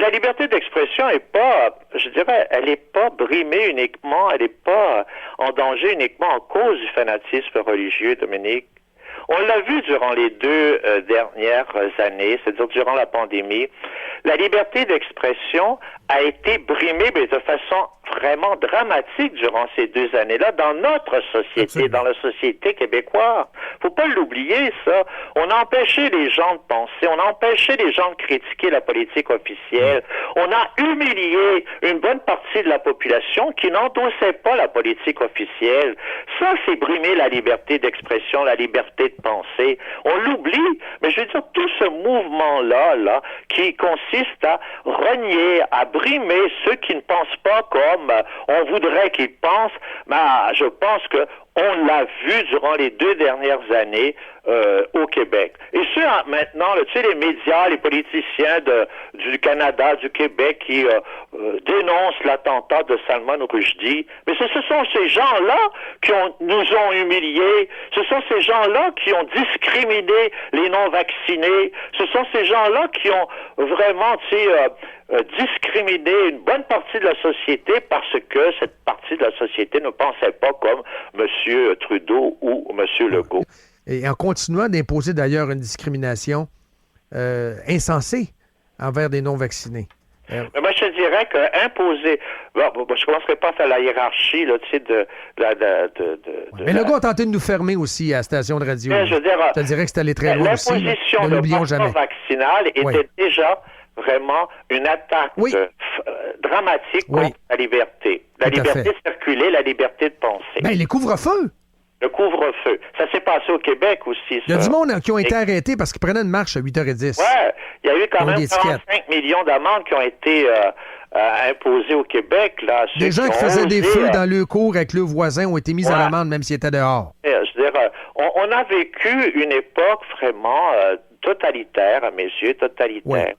la liberté d'expression est pas, je dirais, elle est pas brimée uniquement, elle est pas en danger uniquement en cause du fanatisme religieux, Dominique. On l'a vu durant les 2 dernières années, c'est-à-dire durant la pandémie, la liberté d'expression a été brimée mais de façon vraiment dramatique durant ces 2 années-là dans notre société, Absolument. dans la société québécoise. Faut pas l'oublier, ça. On a empêché les gens de penser, on a empêché les gens de critiquer la politique officielle, on a humilié une bonne partie de la population qui n'endossait pas la politique officielle. Ça, c'est brimer la liberté d'expression, la liberté de penser. On l'oublie, mais je veux dire, tout ce mouvement-là, qui consiste à renier, à brimer ceux qui ne pensent pas comme on voudrait qu'ils pensent, je pense que on l'a vu durant les 2 dernières années au Québec. Et maintenant, tu sais, les médias, les politiciens du Canada, du Québec qui dénoncent l'attentat de Salman Rushdie, mais ce sont ces gens-là qui nous ont humiliés, ce sont ces gens-là qui ont discriminé les non-vaccinés, ce sont ces gens-là qui ont vraiment, discriminer une bonne partie de la société parce que cette partie de la société ne pensait pas comme M. Trudeau ou M. Legault. Et en continuant d'imposer d'ailleurs une discrimination insensée envers des non-vaccinés. Mais moi, je te dirais qu'imposer... je ne commencerai pas à faire la hiérarchie, là, tu sais, Mais Legault a tenté de nous fermer aussi à la station de radio. Je veux dire, je te dirais que c'est allé très loin aussi. L'imposition de passeport vaccinal était déjà vraiment une attaque dramatique contre la liberté. La liberté de circuler, la liberté de penser. Ben, les couvre-feux! Le couvre-feu. Ça s'est passé au Québec aussi. Il y a du monde qui ont été arrêtés parce qu'ils prenaient une marche à 8h10. Ouais, il y a eu quand même 45 millions d'amendes qui ont été imposées au Québec. Là, des gens qui faisaient des feux dans le cours avec leurs voisins ont été mis à l'amende même s'ils étaient dehors. Je veux dire, on a vécu une époque vraiment totalitaire, à mes yeux, totalitaire.